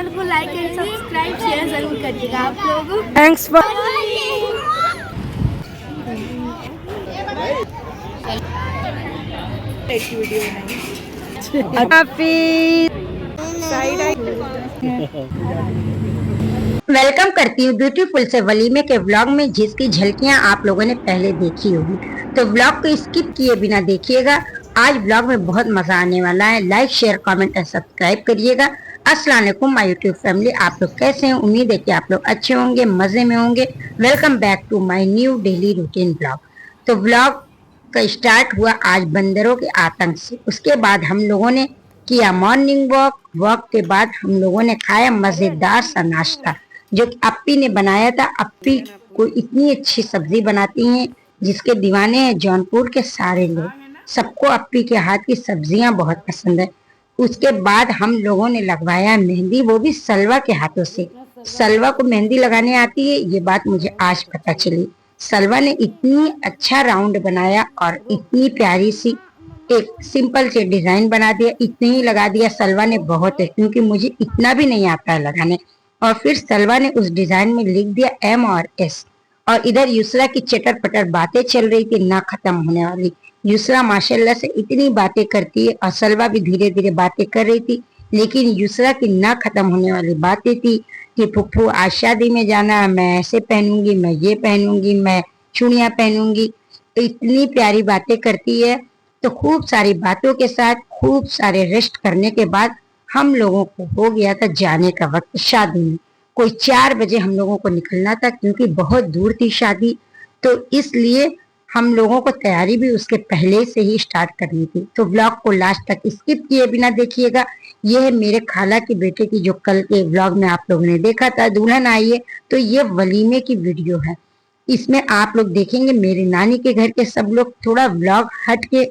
Channel को like and subscribe share जरूर करिएगा आप लोग। थैंक्स फॉर वेलकम करती हूँ ब्यूटीफुल से वलीमे के व्लॉग में, जिसकी झलकियाँ आप लोगों ने पहले देखी होगी। तो व्लॉग को स्किप किए बिना देखिएगा। आज व्लॉग में बहुत मजा आने वाला है। लाइक शेयर कमेंट और सब्सक्राइब करिएगा। अस्सलाम वालेकुम माय यूट्यूब फैमिली, आप लोग कैसे हैं? उम्मीद है कि आप लोग अच्छे होंगे, मजे में होंगे। Welcome back to my new daily routine vlog. तो व्लॉग का स्टार्ट हुआ आज बंदरों के आतंक से। उसके बाद हम लोगों ने किया मॉर्निंग वॉक। वॉक के बाद हम लोगों ने खाया मजेदार सा नाश्ता जो अप्पी ने बनाया था। अप्पी को इतनी अच्छी सब्जी बनाती हैं जिसके दीवाने हैं जौनपुर के सारे लोग। सबको अप्पी के हाथ की सब्जियां बहुत पसंद है। उसके बाद हम लोगों ने लगवाया मेहंदी, वो भी सलवा के हाथों से। सलवा को मेहंदी लगाने आती है, ये बात मुझे आज पता चली। सलवा ने इतनी अच्छा राउंड बनाया और इतनी प्यारी सी एक सिंपल से डिजाइन बना दिया। इतने ही लगा दिया सलवा ने, बहुत है, क्योंकि मुझे इतना भी नहीं आता है लगाने। और फिर सलवा ने उस डिजाइन में लिख दिया M और S। और इधर युसरा की चटर पटर बातें चल रही थी, ना खत्म होने वाली। युसरा माशाल्लाह से इतनी बातें करती है और सलवा भी धीरे धीरे बातें कर रही थी। लेकिन युसरा की ना खत्म होने वाली बातें थी कि फुफ्फू आज शादी में जाना, मैं ऐसे पहनूंगी, मैं ये पहनूंगी, मैं चूड़ियां पहनूंगी। तो इतनी प्यारी बातें करती है। तो खूब सारी बातों के साथ खूब सारे रेस्ट करने के बाद हम लोगों को हो गया था जाने का वक्त शादी में। कोई 4 बजे हम लोगों को निकलना था, क्योंकि बहुत दूर थी शादी। तो इसलिए हम लोगों को तैयारी भी उसके पहले से ही स्टार्ट करनी थी। तो व्लॉग को लास्ट तक स्किप किए बिना देखिएगा। ये है मेरे खाला के बेटे की, जो कल के व्लॉग में आप लोगों ने देखा था, दुल्हन आई है। तो ये वलीमे की वीडियो है। इसमें आप लोग देखेंगे मेरी नानी के घर के सब लोग। थोड़ा व्लॉग हट के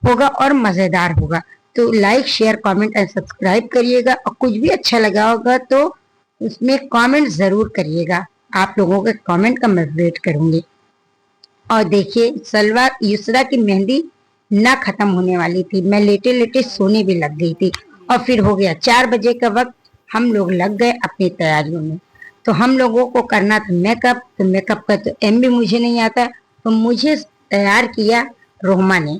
होगा और मजेदार होगा। तो like share comment and subscribe करिएगा। और कुछ भी अच्छा लगा होगा तो उसमें कमेंट जरूर करिएगा। आप लोगों के कमेंट का मैं वेट करूंगी। और देखिए सलवा युसरा की मेहंदी ना खत्म होने वाली थी। मैं लेटे लेटे सोने भी लग गई थी। और फिर हो गया 4 बजे का वक्त। हम लोग लग गए अपनी तैयारियों में। तो हम लोगों को करना था मेकअप। तो मेकअप का तो M भी मुझे नहीं आता, तो मुझे तैयार किया रोमा ने।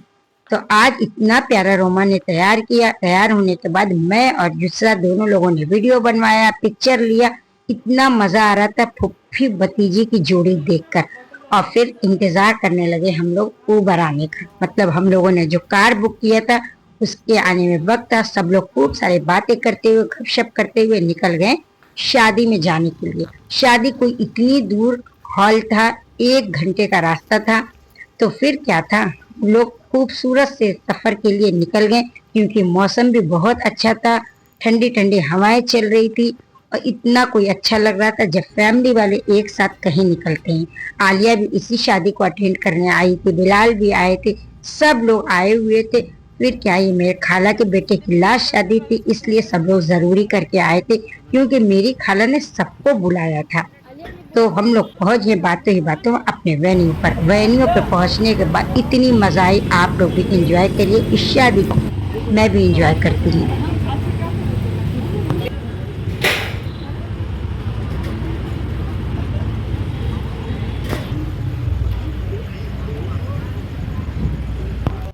तो आज इतना प्यारा रोमा ने तैयार किया। तैयार होने के बाद मैं और युसरा दोनों लोगों ने वीडियो बनवाया, पिक्चर लिया। इतना मजा आ रहा था फुफ्फी भतीजी की जोड़ी देखकर। और फिर इंतजार करने लगे हम लोग ऊबर आने का। मतलब हम लोगों ने जो कार बुक किया था उसके आने में वक्त था। सब लोग खूब सारी बातें करते हुए, गपशप करते हुए निकल गए शादी में जाने के लिए। शादी कोई इतनी दूर हॉल था, 1 घंटे का रास्ता था। तो फिर क्या था, लोग खूबसूरत से सफर के लिए निकल गए, क्योंकि मौसम भी बहुत अच्छा था। ठंडी ठंडी हवाएं चल रही थी। और इतना कोई अच्छा लग रहा था जब फैमिली वाले एक साथ कहीं निकलते हैं। आलिया भी इसी शादी को अटेंड करने आई थी, बिलाल भी आए थे, सब लोग आए हुए थे। फिर क्या, ये मेरे खाला के बेटे की लास्ट शादी थी, इसलिए सब लोग जरूरी करके आए थे, क्योंकि मेरी खाला ने सबको बुलाया था। तो हम लोग पहुंच गए बातों ही बातों में अपने वेन्यू पर। वेन्यू पर पहुंचने के बाद इतनी मजा आई। आप लोग भी एंजॉय करिए इस शादी को, मैं भी एंजॉय करती हूँ।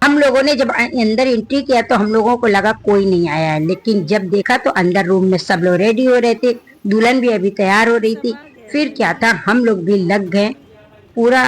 हम लोगों ने जब अंदर एंट्री किया तो हम लोगों को लगा कोई नहीं आया है, लेकिन जब देखा तो अंदर रूम में सब लोग रेडी हो रहे थे। दुल्हन भी अभी तैयार हो रही थी। फिर क्या था, हम लोग भी लग गए पूरा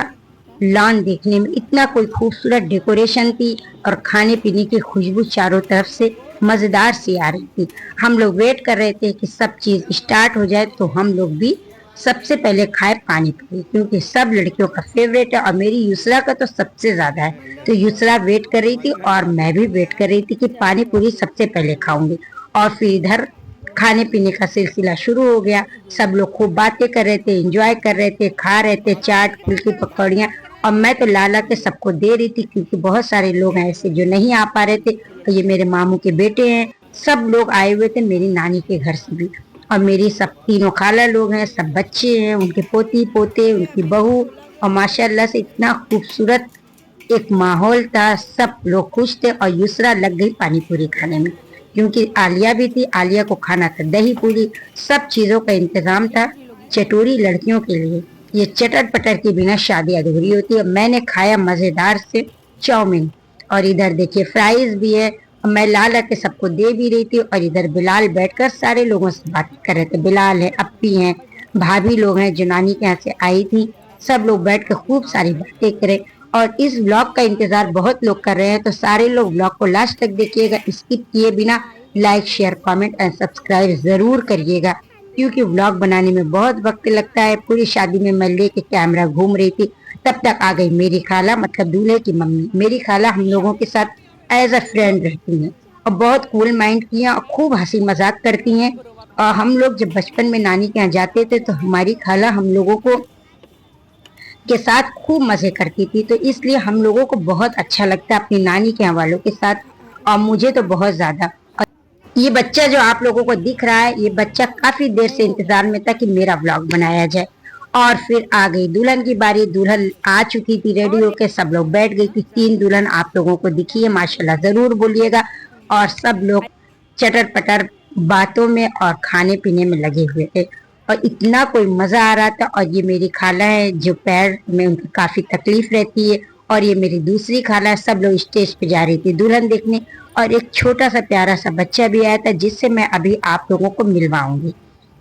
लॉन देखने में। इतना कोई खूबसूरत डेकोरेशन थी और खाने पीने की खुशबू चारों तरफ से मजेदार सी आ रही थी। हम लोग वेट कर रहे थे कि सब चीज स्टार्ट हो जाए तो हम लोग भी सबसे पहले खाए पानी पूरी, क्योंकि सब लड़कियों का फेवरेट है और मेरी युसरा का तो सबसे ज्यादा है। तो युसरा वेट कर रही थी और मैं भी वेट कर रही थी कि पानी पूरी सबसे पहले खाऊंगी। और फिर इधर खाने पीने का सिलसिला शुरू हो गया। सब लोग खूब बातें कर रहे थे, एंजॉय कर रहे थे, खा रहे थे चाट फुल्की पकौड़ियाँ। और मैं तो लाला के सबको दे रही थी, क्योंकि बहुत सारे लोग हैं ऐसे जो नहीं आ पा रहे थे। तो ये मेरे मामू के बेटे हैं, सब लोग आए हुए थे मेरी नानी के घर से भी। और मेरी सब तीनों खाला लोग हैं, सब बच्चे हैं, उनके पोती पोते, उनकी बहू। और माशाल्लाह से इतना खूबसूरत एक माहौल था, सब लोग खुश थे। और युसरा लग गई पानी पूरी खाने में, क्योंकि आलिया भी थी, आलिया को खाना था दही पूरी, सब चीजों का इंतजाम था चटोरी लड़कियों के लिए। ये चटर पटर के बिना शादी अधूरी होती है। मैंने खाया मजेदार से चाउमीन, और इधर देखिए फ्राइज भी है, और मैं ला ला के सबको दे भी रही थी, और इधर बिलाल बैठकर सारे लोगों से बात कर रहे थे। बिलाल है, अप्पी हैं, भाभी लोग हैं जो नानी के यहाँ से आई थी, सब लोग बैठ कर खूब सारी बातें करें। और इस ब्लॉग का इंतजार बहुत लोग कर रहे हैं, तो सारे लोग ब्लॉग को लास्ट तक देखिएगा, स्किप किए बिना। Like share comment and subscribe जरूर करिएगा, क्योंकि व्लॉग बनाने में बहुत वक्त लगता है। पूरी शादी में मैं लेके कैमरा घूम रही थी, तब तक आ गई मेरी खाला, मतलब दूल्हे की मम्मी। मेरी खाला हम लोगों के साथ एज अ फ्रेंड रहती हैं, और बहुत कूल माइंड की हैं, और खूब हंसी मजाक करती हैं। और हम लोग जब बचपन में नानी के यहाँ जाते थे, तो हमारी खाला हम लोगों को के साथ खूब मजे करती थी, तो इसलिए हम लोगों को बहुत अच्छा लगता है अपनी नानी के यहाँ वालों के साथ, और मुझे तो बहुत ज्यादा। ये बच्चा जो आप लोगों को दिख रहा है, ये बच्चा काफी देर से इंतजार में था कि मेरा व्लॉग बनाया जाए। और फिर आ गई दुल्हन की बारी। दुल्हन आ चुकी थी रेडी होके, सब लोग बैठ गई थी। 3 दुल्हन आप लोगों को दिखी है, माशाल्लाह जरूर बोलिएगा। और सब लोग चटर पटर बातों में और खाने पीने में लगे हुए थे, और इतना कोई मजा आ रहा था। और ये मेरी खाला है जो पैर में उनकी काफी तकलीफ रहती है, और ये मेरी दूसरी खाला है। सब लोग स्टेज पे जा रही थी दुल्हन देखने, और एक छोटा सा प्यारा सा बच्चा भी आया था, जिससे मैं अभी आप लोगों को मिलवाऊंगी।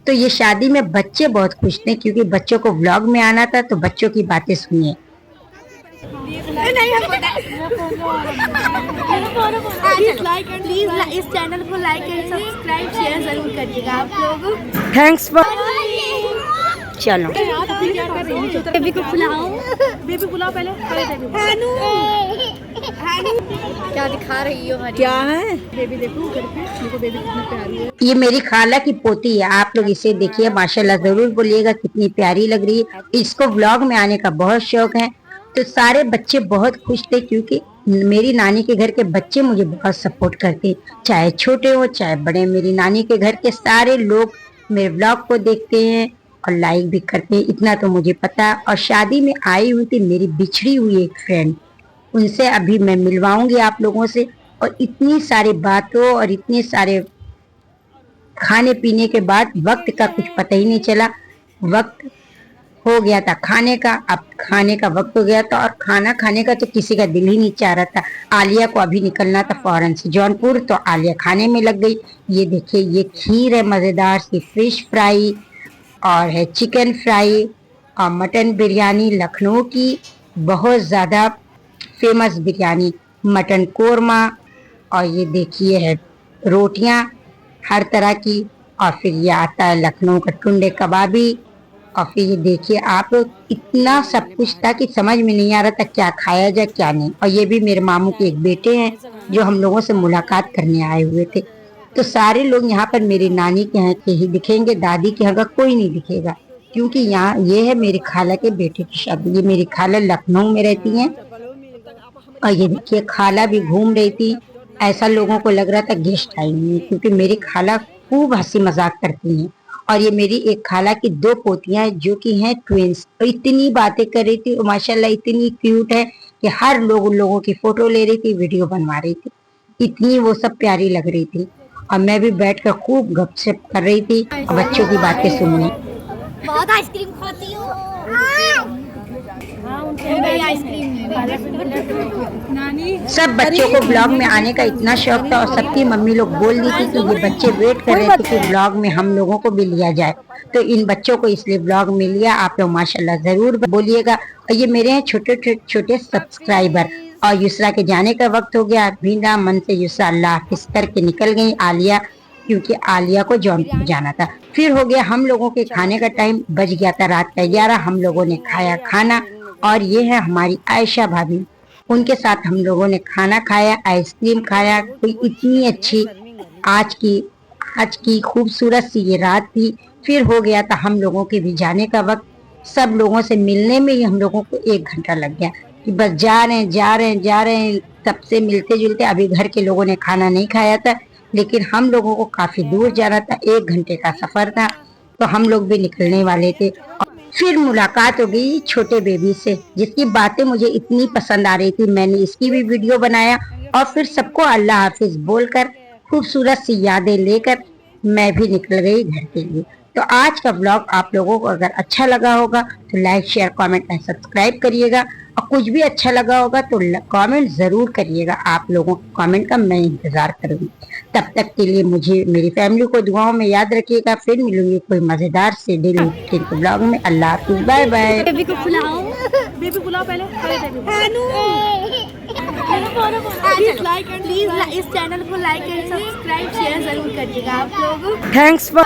तो ये शादी में बच्चे बहुत खुश थे, क्योंकि बच्चों को व्लॉग में आना था, तो बच्चों की बातें सुनिए। प्लीज इस चैनल को लाइक एंड सब्सक्राइब शेयर जरूर करिएगा आप लोग। Thanks for. चलो बेबी को बुलाओ, बेबी बुलाओ पहले। क्या दिखा रही हो? क्या है बेबी? देखो देखो बेबी कितनी प्यारी है। ये मेरी खाला की पोती है, आप लोग इसे देखिए, माशाल्लाह जरूर बोलिएगा कितनी प्यारी लग रही है। इसको व्लॉग में आने का बहुत शौक है, तो सारे बच्चे बहुत खुश थे, क्योंकि मेरी नानी के घर के बच्चे मुझे बहुत सपोर्ट करते, चाहे छोटे हो चाहे बड़े। मेरी नानी के घर के सारे लोग मेरे व्लॉग को देखते हैं और लाइक भी करते हैं, इतना तो मुझे पता है। और शादी में आई हुई थी मेरी बिछड़ी हुई एक फ्रेंड, उनसे अभी मैं मिलवाऊंगी आप लोगों से। और इतनी सारी बातों और इतने सारे खाने पीने के बाद वक्त का कुछ पता ही नहीं चला। वक्त हो गया था खाने का, अब खाने का वक्त हो गया था, और खाना खाने का तो किसी का दिल ही नहीं चाह रहा था। आलिया को अभी निकलना था फौरन से जौनपुर, तो आलिया खाने में लग गई। ये देखिए, ये खीर है मजेदार सी, फिश फ्राई, और है चिकन फ्राई, और मटन बिरयानी लखनऊ की बहुत ज़्यादा फेमस बिरयानी, मटन कोरमा, और ये देखिए है रोटियां हर तरह की। और फिर ये आता है लखनऊ का टुंडे कबाबी। और फिर ये देखिए आप, इतना सब कुछ था कि समझ में नहीं आ रहा था क्या खाया जाए क्या नहीं। और ये भी मेरे मामू के एक बेटे हैं जो हम लोगों से मुलाकात करने आए हुए थे। तो सारे लोग यहाँ पर मेरी नानी के यहाँ के ही दिखेंगे, दादी के यहाँ का कोई नहीं दिखेगा, क्योंकि यहाँ ये है मेरी खाला के बेटे की शादी। ये मेरी खाला लखनऊ में रहती हैं, और ये देखिए खाला भी घूम रही थी। ऐसा लोगों को लग रहा था गेस्ट आई हुई है, क्योंकि मेरी खाला खूब हंसी मजाक करती हैं। और ये मेरी एक खाला की 2 पोतियां जो कि हैं ट्विंस, और इतनी बातें कर रही थी, और माशाल्लाह इतनी क्यूट है कि हर लोग उन लोगों की फोटो ले रही थी, वीडियो बनवा रही थी, इतनी वो सब प्यारी लग रही थी। और मैं भी बैठकर खूब गपशप कर रही थी और बच्चों की बातें सुननी। बहुत आइसक्रीम खाती हूँ। सब बच्चों को ब्लॉग में आने का इतना शौक था, और सबकी मम्मी लोग बोल दी थी कि ये बच्चे वेट कर रहे थे कि ब्लॉग में हम लोगों को भी लिया जाए, तो इन बच्चों को इसलिए ब्लॉग में लिया। आप लोग माशाल्लाह जरूर बोलिएगा। और ये मेरे हैं छोटे छोटे सब्सक्राइबर। और युसरा के जाने का वक्त हो गया, बिना मन से युसरा अल्लाह हाफिज करके निकल गई आलिया, क्योंकि आलिया को जौनपुर जाना था। फिर हो गया हम लोगों के खाने का टाइम, बज गया था रात का 11। हम लोगों ने खाया खाना, और ये है हमारी आयशा भाभी, उनके साथ हम लोगों ने खाना खाया, आइसक्रीम खाया। कोई इतनी अच्छी आज की खूबसूरत सी ये रात थी। फिर हो गया था हम लोगों के भी जाने का वक्त। सब लोगों से मिलने में ही हम लोगों को 1 घंटा लग गया, कि बस जा रहे हैं सबसे मिलते जुलते। अभी घर के लोगों ने खाना नहीं खाया था, लेकिन हम लोगों को काफी दूर जाना था, 1 घंटे का सफर था, तो हम लोग भी निकलने वाले थे। फिर मुलाकात हो गई छोटे बेबी से, जिसकी बातें मुझे इतनी पसंद आ रही थी। मैंने इसकी भी वीडियो बनाया, और फिर सबको अल्लाह हाफिज बोलकर खूबसूरत सी यादें लेकर मैं भी निकल गई घर के लिए। तो आज का ब्लॉग आप लोगों को अगर अच्छा लगा होगा तो like share comment and subscribe करिएगा, और कुछ भी अच्छा लगा होगा तो कमेंट जरूर करिएगा। आप लोगों के कमेंट का मैं इंतजार करूंगी। तब तक के लिए मुझे मेरी फैमिली को दुआओं में याद रखिएगा। फिर मिलूंगी कोई मजेदार से डेली रूटीन के ब्लॉग में। अल्लाह हाफिज, बाय बाय। बेबी को बुलाओ, बेबी बुलाओ पहले प्लीज इस चैनल को लाइक एंड सब्सक्राइब शेयर जरूर करिएगा आप लोग। Thanks for